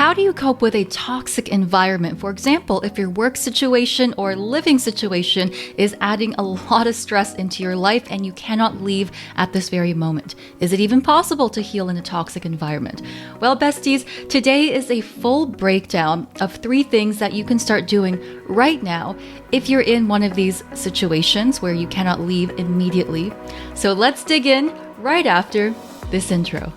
how do you cope with a toxic environment? For example, if your work situation or living situation is adding a lot of stress into your life and you cannot leave at this very moment. Is it even possible to heal in a toxic environment? Well, besties, today is a full breakdown of 3 things that you can start doing right now if you're in one of these situations where you cannot leave immediately. So let's dig in right after this intro.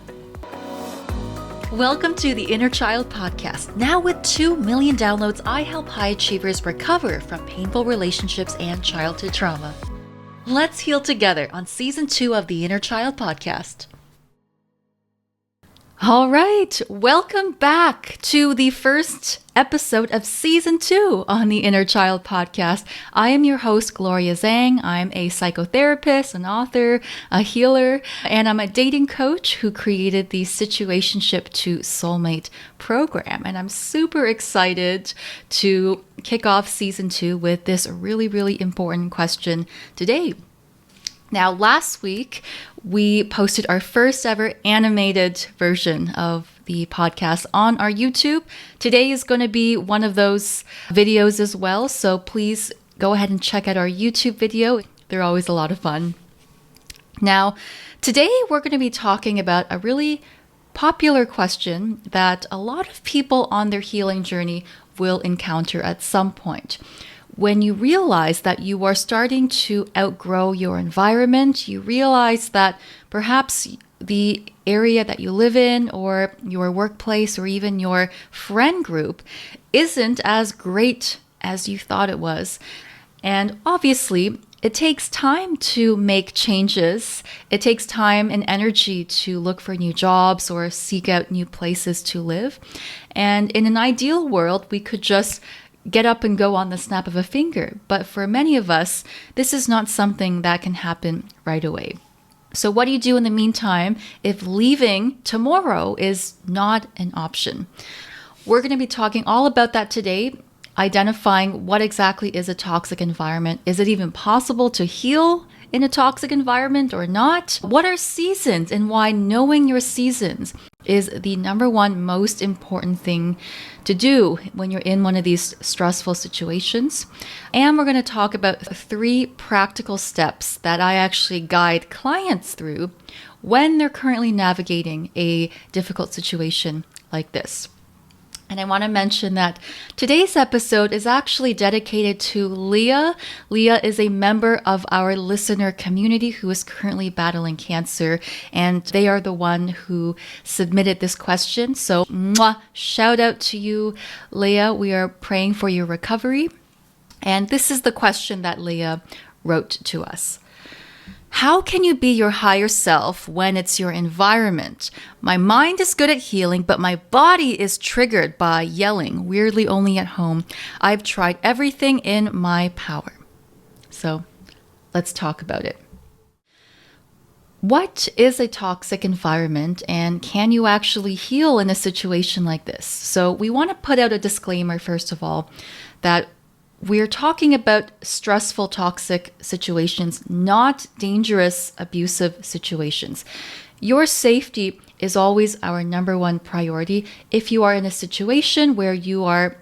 Welcome to the Inner Child Podcast. Now with 2 million downloads, I help high achievers recover from painful relationships and childhood trauma. Let's heal together on Season 2 of the Inner Child Podcast. All right, welcome back to the first episode of Season 2 on the Inner Child Podcast. I am your host, Gloria Zhang. I'm a psychotherapist, an author, a healer, and I'm a dating coach who created the Situationship to Soulmate program. And I'm super excited to kick off Season 2 with this really, really important question today. Now, last week, we posted our first ever animated version of the podcast on our YouTube. Today is going to be one of those videos as well, so please go ahead and check out our YouTube video. They're always a lot of fun. Now, today we're going to be talking about a really popular question that a lot of people on their healing journey will encounter at some point. When you realize that you are starting to outgrow your environment, you realize that perhaps the area that you live in or your workplace or even your friend group isn't as great as you thought it was. And obviously, it takes time to make changes. It takes time and energy to look for new jobs or seek out new places to live. And in an ideal world, we could just get up and go on the snap of a finger. But for many of us, this is not something that can happen right away. So what do you do in the meantime if leaving tomorrow is not an option? We're going to be talking all about that today, identifying what exactly is a toxic environment. Is it even possible to heal in a toxic environment or not? What are seasons and why knowing your seasons is the number one most important thing to do when you're in one of these stressful situations. And we're going to talk about 3 practical steps that I actually guide clients through when they're currently navigating a difficult situation like this. And I want to mention that today's episode is actually dedicated to Leah. Leah is a member of our listener community who is currently battling cancer, and they are the one who submitted this question. So, shout out to you, Leah. We are praying for your recovery. And this is the question that Leah wrote to us. How can you be your higher self when it's your environment? My mind is good at healing, but my body is triggered by yelling, weirdly only at home. I've tried everything in my power. So let's talk about it. What is a toxic environment, and can you actually heal in a situation like this? So we want to put out a disclaimer, first of all, that we're talking about stressful, toxic situations, not dangerous, abusive situations. Your safety is always our number one priority. If you are in a situation where you are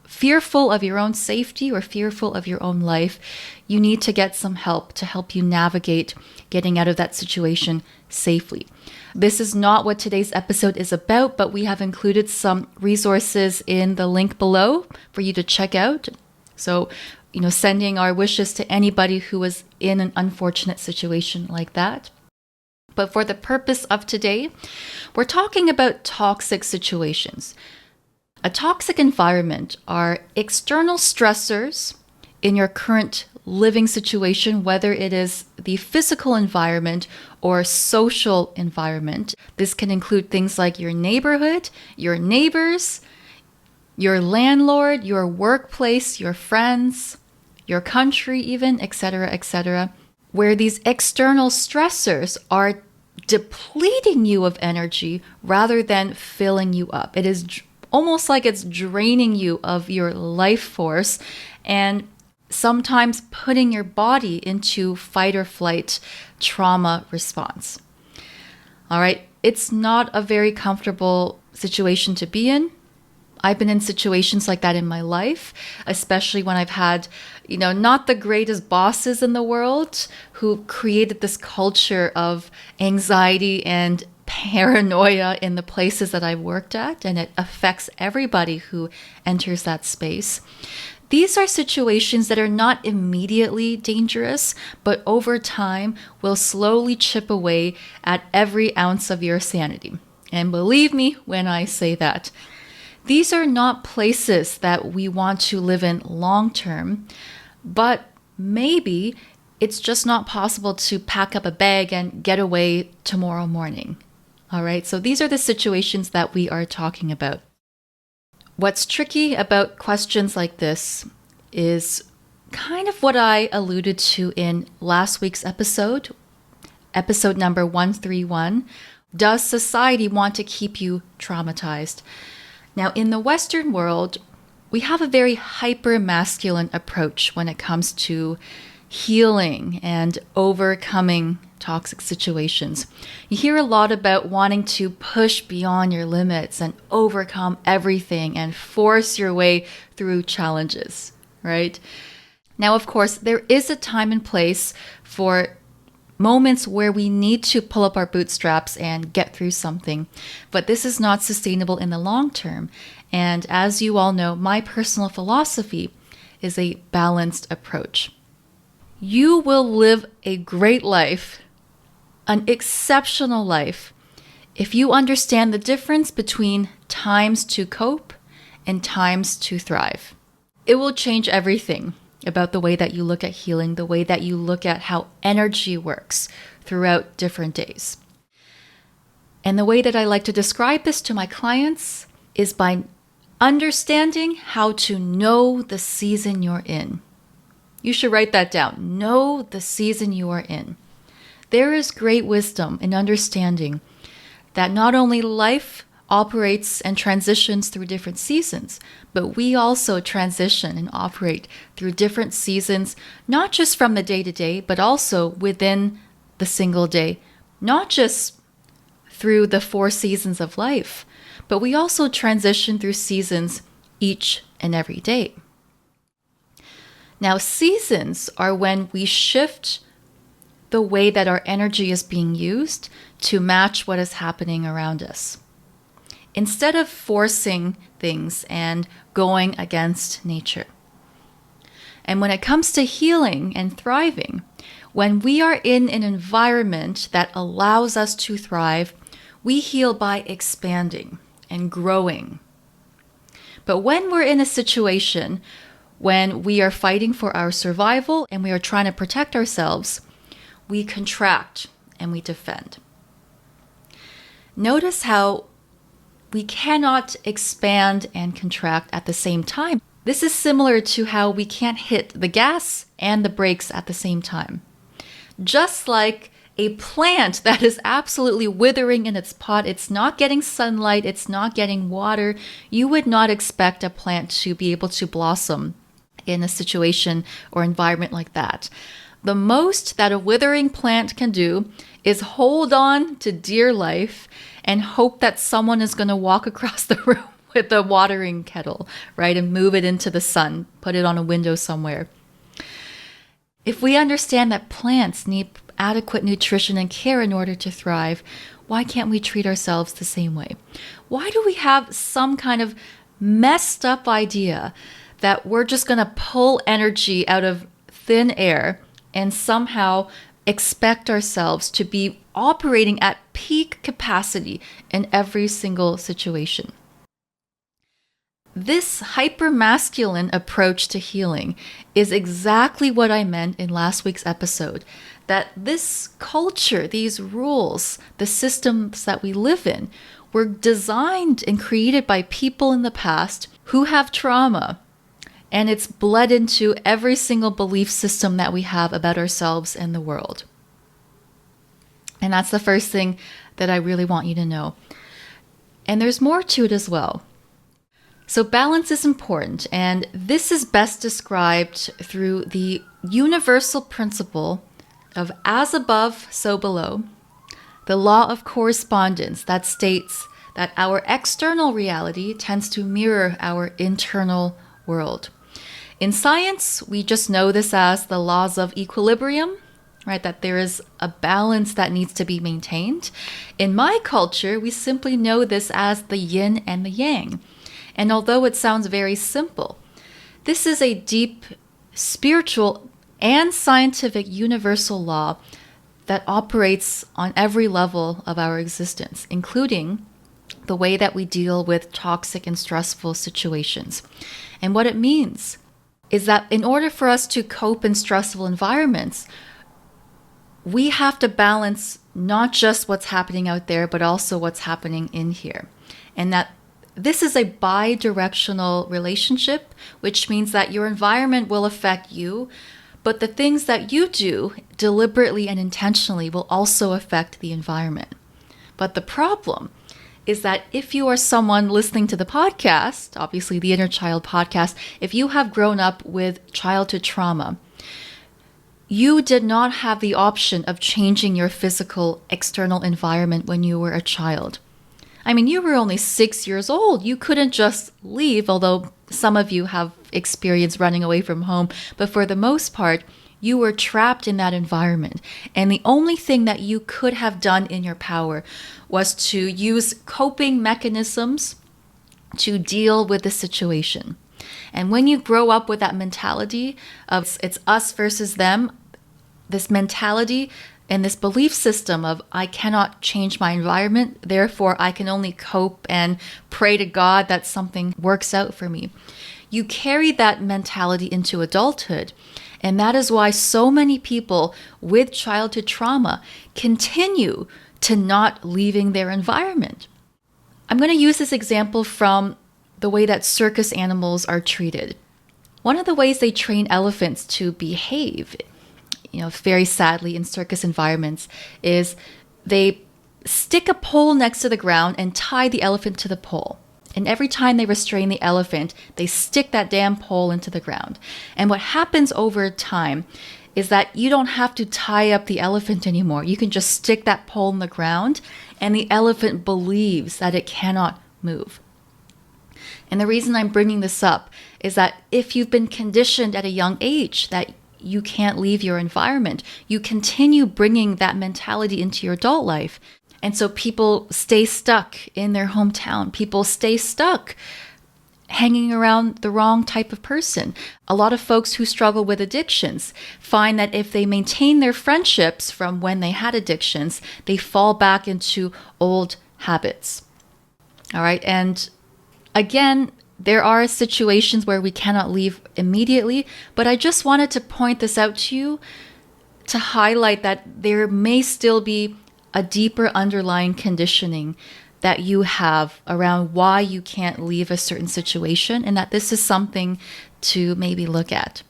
fearful of your own safety or fearful of your own life, you need to get some help to help you navigate getting out of that situation safely. This is not what today's episode is about, but we have included some resources in the link below for you to check out. So, sending our wishes to anybody who is in an unfortunate situation like that. But for the purpose of today, we're talking about toxic situations. A toxic environment are external stressors in your current living situation, whether it is the physical environment or social environment. This can include things like your neighborhood, your neighbors, your landlord, your workplace, your friends, your country even, etc., where these external stressors are depleting you of energy rather than filling you up. It is almost like it's draining you of your life force and sometimes putting your body into fight or flight trauma response. All right, it's not a very comfortable situation to be in. I've been in situations like that in my life, especially when I've had, not the greatest bosses in the world who created this culture of anxiety and paranoia in the places that I've worked at, and it affects everybody who enters that space. These are situations that are not immediately dangerous, but over time will slowly chip away at every ounce of your sanity. And believe me when I say that. These are not places that we want to live in long term, but maybe it's just not possible to pack up a bag and get away tomorrow morning. All right, so these are the situations that we are talking about. What's tricky about questions like this is kind of what I alluded to in last week's episode number 131. Does society want to keep you traumatized? Now, in the Western world, we have a very hyper-masculine approach when it comes to healing and overcoming toxic situations. You hear a lot about wanting to push beyond your limits and overcome everything and force your way through challenges, right? Now, of course, there is a time and place for moments where we need to pull up our bootstraps and get through something, but this is not sustainable in the long term. And as you all know, my personal philosophy is a balanced approach. You will live a great life, an exceptional life, if you understand the difference between times to cope and times to thrive. It will change everything about the way that you look at healing, the way that you look at how energy works throughout different days. And the way that I like to describe this to my clients is by understanding how to know the season you're in. You should write that down. Know the season you are in. There is great wisdom in understanding that not only life operates and transitions through different seasons, but we also transition and operate through different seasons, not just from the day to day, but also within the single day, not just through the 4 seasons of life, but we also transition through seasons each and every day. Now, seasons are when we shift the way that our energy is being used to match what is happening around us. Instead of forcing things and going against nature. And when it comes to healing and thriving, when we are in an environment that allows us to thrive, we heal by expanding and growing. But when we're in a situation when we are fighting for our survival and we are trying to protect ourselves, we contract and we defend. Notice how we cannot expand and contract at the same time. This is similar to how we can't hit the gas and the brakes at the same time. Just like a plant that is absolutely withering in its pot, it's not getting sunlight, it's not getting water, you would not expect a plant to be able to blossom in a situation or environment like that. The most that a withering plant can do is hold on to dear life and hope that someone is going to walk across the room with a watering kettle, right? And move it into the sun, put it on a window somewhere. If we understand that plants need adequate nutrition and care in order to thrive, why can't we treat ourselves the same way? Why do we have some kind of messed up idea that we're just going to pull energy out of thin air and somehow expect ourselves to be operating at peak capacity in every single situation? This hypermasculine approach to healing is exactly what I meant in last week's episode, that this culture, these rules, the systems that we live in, were designed and created by people in the past who have trauma. And it's bled into every single belief system that we have about ourselves and the world. And that's the first thing that I really want you to know. And there's more to it as well. So balance is important, and this is best described through the universal principle of as above, so below, the law of correspondence that states that our external reality tends to mirror our internal world. In science, we just know this as the laws of equilibrium, right? That there is a balance that needs to be maintained. In my culture, we simply know this as the yin and the yang. And although it sounds very simple, this is a deep spiritual and scientific universal law that operates on every level of our existence, including the way that we deal with toxic and stressful situations. And what it means is that in order for us to cope in stressful environments, we have to balance not just what's happening out there, but also what's happening in here. And that this is a bi-directional relationship, which means that your environment will affect you, but the things that you do deliberately and intentionally will also affect the environment. But the problem is that if you are someone listening to the podcast, obviously the Inner Child podcast, if you have grown up with childhood trauma, you did not have the option of changing your physical external environment when you were a child. I mean, you were only 6 years old. You couldn't just leave, although some of you have experienced running away from home. But for the most part, you were trapped in that environment. And the only thing that you could have done in your power was to use coping mechanisms to deal with the situation. And when you grow up with that mentality of it's us versus them, this mentality and this belief system of I cannot change my environment, therefore I can only cope and pray to God that something works out for me. You carry that mentality into adulthood. And that is why so many people with childhood trauma continue to not leaving their environment. I'm going to use this example from the way that circus animals are treated. One of the ways they train elephants to behave, very sadly in circus environments, is they stick a pole next to the ground and tie the elephant to the pole. And every time they restrain the elephant, they stick that damn pole into the ground. And what happens over time is that you don't have to tie up the elephant anymore. You can just stick that pole in the ground, and the elephant believes that it cannot move. And the reason I'm bringing this up is that if you've been conditioned at a young age that you can't leave your environment, you continue bringing that mentality into your adult life. And so people stay stuck in their hometown. People stay stuck hanging around the wrong type of person. A lot of folks who struggle with addictions find that if they maintain their friendships from when they had addictions, they fall back into old habits. All right. And again, there are situations where we cannot leave immediately, but I just wanted to point this out to you to highlight that there may still be a deeper underlying conditioning that you have around why you can't leave a certain situation, and that this is something to maybe look at.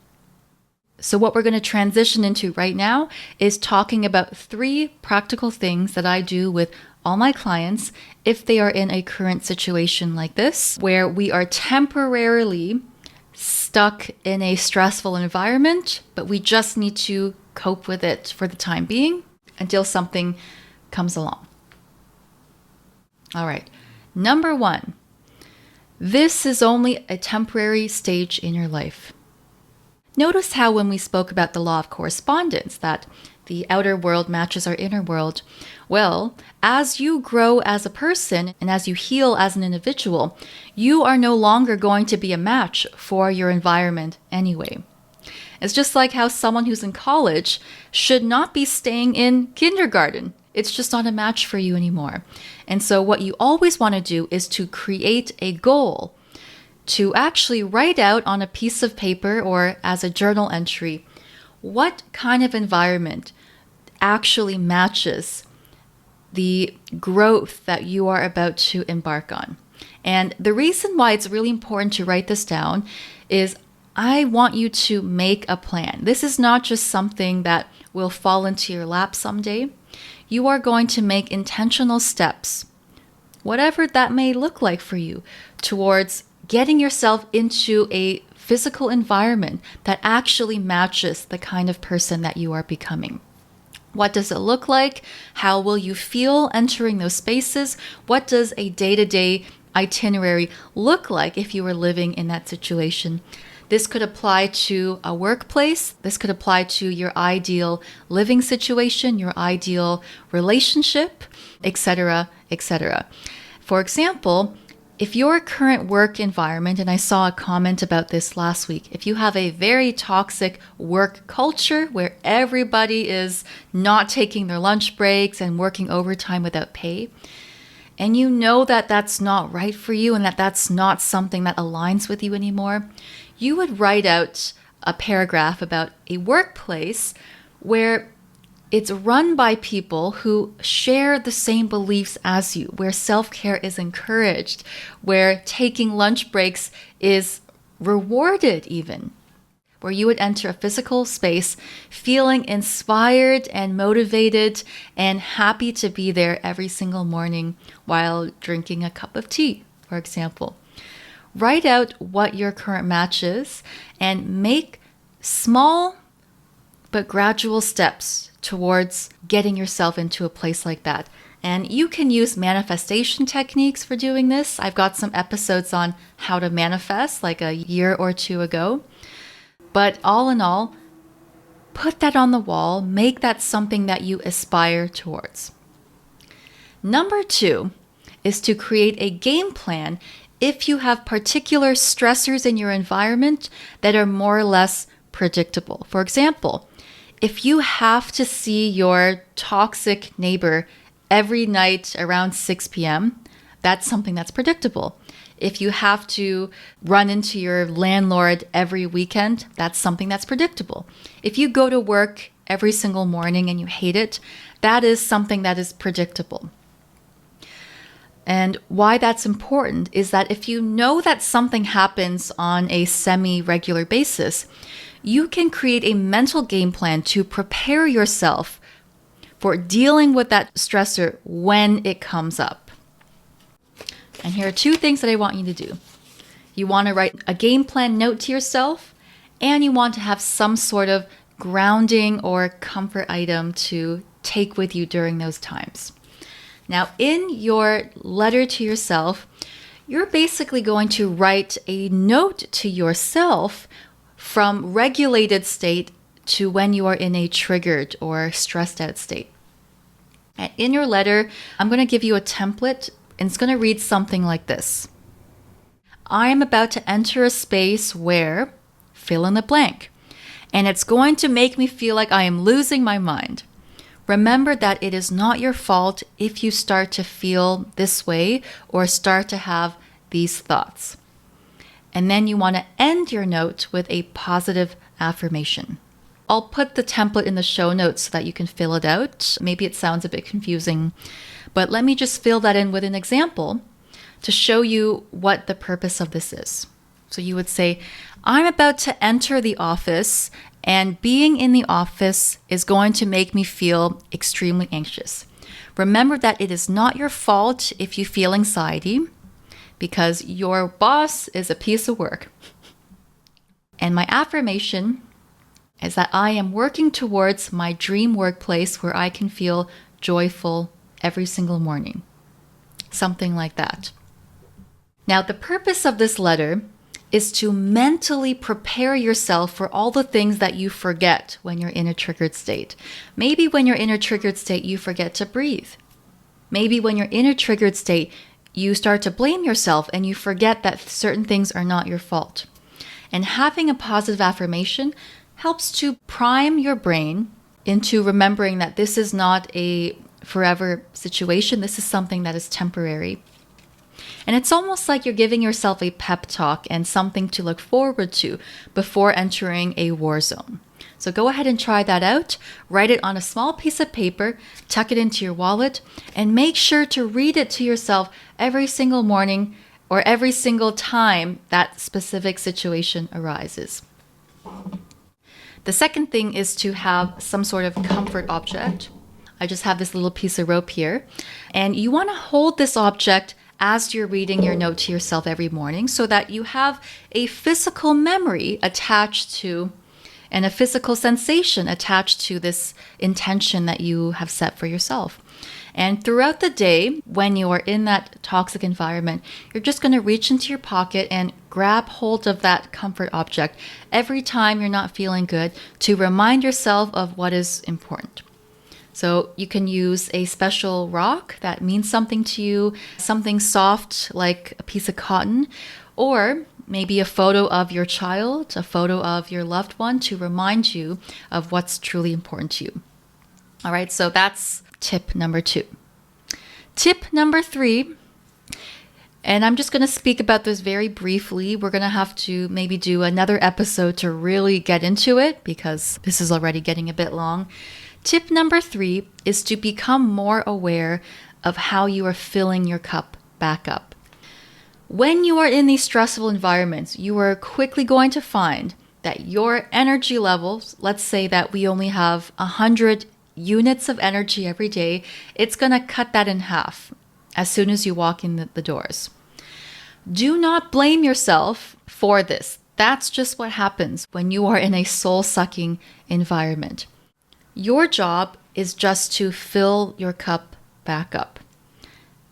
So what we're going to transition into right now is talking about 3 practical things that I do with all my clients if they are in a current situation like this, where we are temporarily stuck in a stressful environment, but we just need to cope with it for the time being until something comes along. All right. Number 1, this is only a temporary stage in your life. Notice how when we spoke about the law of correspondence, that the outer world matches our inner world. Well, as you grow as a person and as you heal as an individual, you are no longer going to be a match for your environment anyway. It's just like how someone who's in college should not be staying in kindergarten. It's just not a match for you anymore. And so what you always want to do is to create a goal, to actually write out on a piece of paper or as a journal entry, what kind of environment actually matches the growth that you are about to embark on. And the reason why it's really important to write this down is I want you to make a plan. This is not just something that will fall into your lap someday. You are going to make intentional steps, whatever that may look like for you, towards getting yourself into a physical environment that actually matches the kind of person that you are becoming. What does it look like? How will you feel entering those spaces? What does a day-to-day itinerary look like if you were living in that situation? This could apply to a workplace. This could apply to your ideal living situation, your ideal relationship, etc., etc. For example, if your current work environment, and I saw a comment about this last week, if you have a very toxic work culture where everybody is not taking their lunch breaks and working overtime without pay, and you know that that's not right for you and that that's not something that aligns with you anymore, you would write out a paragraph about a workplace where it's run by people who share the same beliefs as you, where self-care is encouraged, where taking lunch breaks is rewarded even, where you would enter a physical space feeling inspired and motivated and happy to be there every single morning while drinking a cup of tea, for example. Write out what your current match is and make small but gradual steps towards getting yourself into a place like that. And you can use manifestation techniques for doing this. I've got some episodes on how to manifest like a year or two ago. But all in all, put that on the wall. Make that something that you aspire towards. Number 2 is to create a game plan if you have particular stressors in your environment that are more or less predictable. For example, if you have to see your toxic neighbor every night around 6 p.m., that's something that's predictable. If you have to run into your landlord every weekend, that's something that's predictable. If you go to work every single morning and you hate it, that is something that is predictable. And why that's important is that if you know that something happens on a semi-regular basis, you can create a mental game plan to prepare yourself for dealing with that stressor when it comes up. And here are 2 things that I want you to do. You want to write a game plan note to yourself, and you want to have some sort of grounding or comfort item to take with you during those times. Now, in your letter to yourself, you're basically going to write a note to yourself from regulated state to when you are in a triggered or stressed out state. And in your letter, I'm going to give you a template, and it's going to read something like this. I am about to enter a space where, fill in the blank, and it's going to make me feel like I am losing my mind. Remember that it is not your fault if you start to feel this way or start to have these thoughts. And then you want to end your note with a positive affirmation. I'll put the template in the show notes so that you can fill it out. Maybe it sounds a bit confusing, but let me just fill that in with an example to show you what the purpose of this is. So you would say, I'm about to enter the office, and being in the office is going to make me feel extremely anxious. Remember that it is not your fault if you feel anxiety, because your boss is a piece of work. And my affirmation is that I am working towards my dream workplace where I can feel joyful every single morning. Something like that. Now, the purpose of this letter is to mentally prepare yourself for all the things that you forget when you're in a triggered state. Maybe when you're in a triggered state, you forget to breathe. Maybe when you're in a triggered state, you start to blame yourself and you forget that certain things are not your fault. And having a positive affirmation helps to prime your brain into remembering that this is not a forever situation. This is something that is temporary. And it's almost like you're giving yourself a pep talk and something to look forward to before entering a war zone. So go ahead and try that out. Write it on a small piece of paper, tuck it into your wallet, and make sure to read it to yourself every single morning or every single time that specific situation arises. The second thing is to have some sort of comfort object. I just have this little piece of rope here, and you want to hold this object as you're reading your note to yourself every morning so that you have a physical memory attached to and a physical sensation attached to this intention that you have set for yourself. And throughout the day, when you are in that toxic environment, you're just going to reach into your pocket and grab hold of that comfort object every time you're not feeling good to remind yourself of what is important. So you can use a special rock that means something to you, something soft like a piece of cotton, or maybe a photo of your child, a photo of your loved one to remind you of what's truly important to you. All right, so that's tip number 2. Tip number 3, and I'm just going to speak about this very briefly. We're going to have to maybe do another episode to really get into it because this is already getting a bit long. Tip number 3 is to become more aware of how you are filling your cup back up. When you are in these stressful environments, you are quickly going to find that your energy levels, let's say that we only have 100 units of energy every day, it's going to cut that in half as soon as you walk in the doors. Do not blame yourself for this. That's just what happens when you are in a soul-sucking environment. Your job is just to fill your cup back up.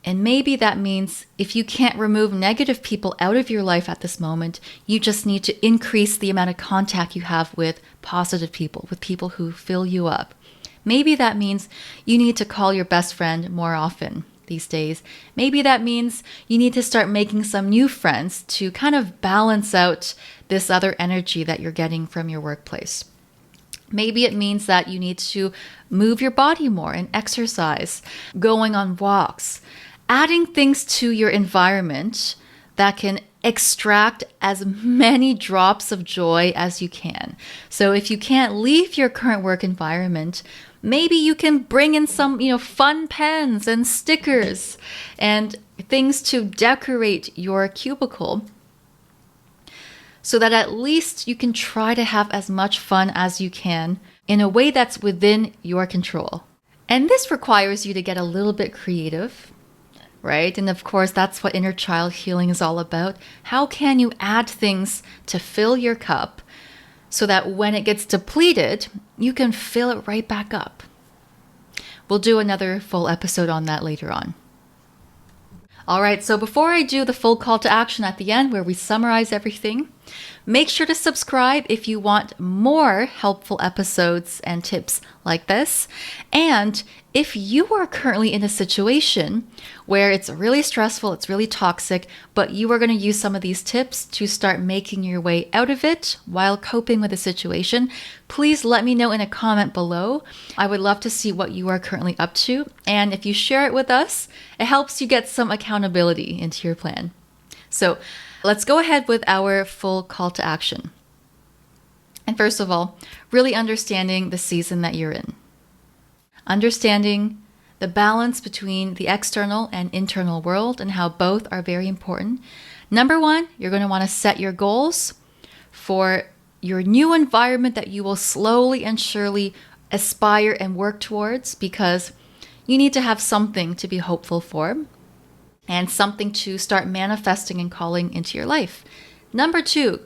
And maybe that means if you can't remove negative people out of your life at this moment, you just need to increase the amount of contact you have with positive people, with people who fill you up. Maybe that means you need to call your best friend more often these days. Maybe that means you need to start making some new friends to kind of balance out this other energy that you're getting from your workplace. Maybe it means that you need to move your body more and exercise, going on walks, adding things to your environment that can extract as many drops of joy as you can. So if you can't leave your current work environment, maybe you can bring in some, fun pens and stickers and things to decorate your cubicle so that at least you can try to have as much fun as you can in a way that's within your control. And this requires you to get a little bit creative, right? And of course, that's what inner child healing is all about. How can you add things to fill your cup so that when it gets depleted, you can fill it right back up? We'll do another full episode on that later on. All right, so before I do the full call to action at the end where we summarize everything, make sure to subscribe if you want more helpful episodes and tips like this. And if you are currently in a situation where it's really stressful, it's really toxic, but you are going to use some of these tips to start making your way out of it while coping with the situation, please let me know in a comment below. I would love to see what you are currently up to. And if you share it with us, it helps you get some accountability into your plan. So let's go ahead with our full call to action. And first of all, really understanding the season that you're in. Understanding the balance between the external and internal world and how both are very important. Number 1, you're going to want to set your goals for your new environment that you will slowly and surely aspire and work towards, because you need to have something to be hopeful for and something to start manifesting and calling into your life. Number 2,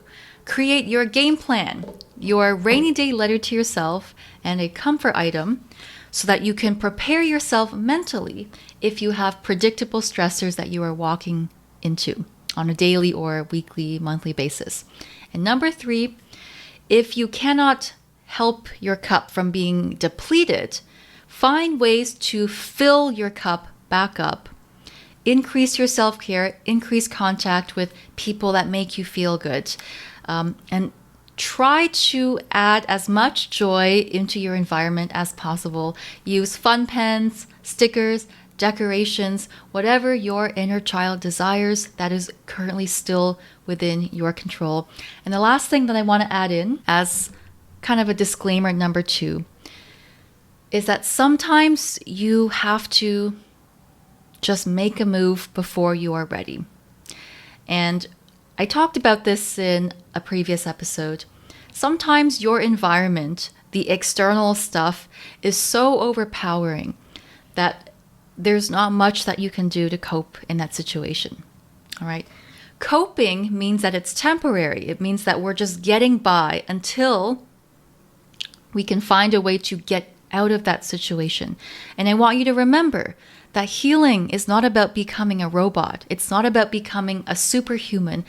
create your game plan, your rainy day letter to yourself, and a comfort item so that you can prepare yourself mentally if you have predictable stressors that you are walking into on a daily or weekly, monthly basis. And number 3, if you cannot help your cup from being depleted, find ways to fill your cup back up. Increase your self-care, increase contact with people that make you feel good, and try to add as much joy into your environment as possible. Use fun pens, stickers, decorations, whatever your inner child desires that is currently still within your control. And the last thing that I want to add in as kind of a disclaimer, number 2, is that sometimes you have to just make a move before you are ready. And I talked about this in a previous episode. Sometimes your environment, the external stuff, is so overpowering that there's not much that you can do to cope in that situation. All right. Coping means that it's temporary. It means that we're just getting by until we can find a way to get out of that situation. And I want you to remember that healing is not about becoming a robot. It's not about becoming a superhuman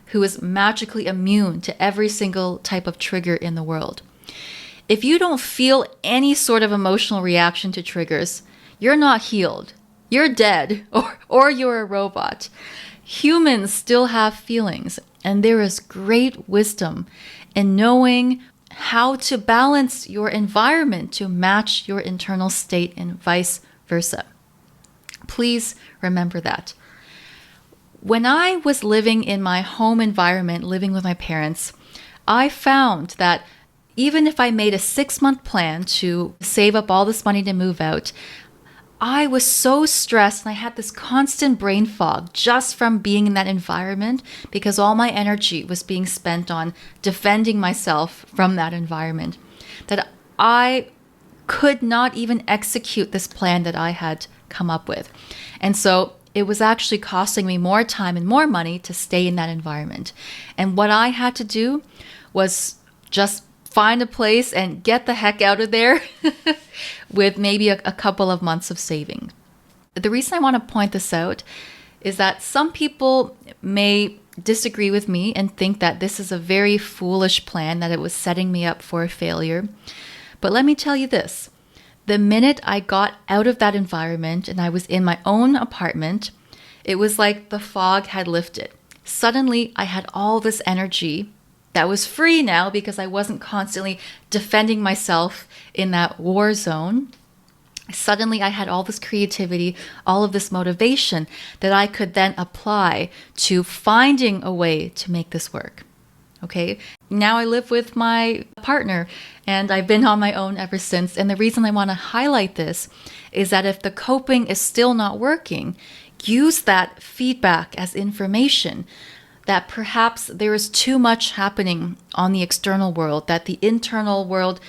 who is magically immune to every single type of trigger in the world. If you don't feel any sort of emotional reaction to triggers, you're not healed. You're dead, or you're a robot. Humans still have feelings, and there is great wisdom in knowing how to balance your environment to match your internal state and vice versa. Please remember that. When I was living in my home environment, living with my parents, I found that even if I made a 6-month plan to save up all this money to move out, I was so stressed and I had this constant brain fog just from being in that environment because all my energy was being spent on defending myself from that environment that I could not even execute this plan that I had come up with. And so it was actually costing me more time and more money to stay in that environment. And what I had to do was just find a place and get the heck out of there with maybe a couple of months of saving. The reason I want to point this out is that some people may disagree with me and think that this is a very foolish plan, that it was setting me up for a failure. But let me tell you this. The minute I got out of that environment and I was in my own apartment, it was like the fog had lifted. Suddenly, I had all this energy that was free now because I wasn't constantly defending myself in that war zone. Suddenly I had all this creativity, all of this motivation that I could then apply to finding a way to make this work. Okay, now I live with my partner and I've been on my own ever since. And the reason I want to highlight this is that if the coping is still not working, use that feedback as information that perhaps there is too much happening on the external world, that the internal world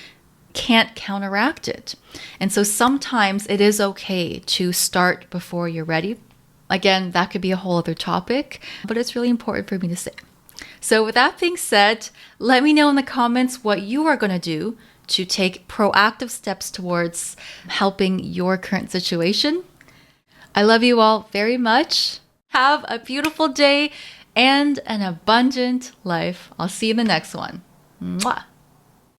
can't counteract it. And so sometimes it is okay to start before you're ready. Again, that could be a whole other topic, but it's really important for me to say. So with that being said, let me know in the comments what you are going to do to take proactive steps towards helping your current situation. I love you all very much. Have a beautiful day and an abundant life. I'll see you in the next one. Mwah.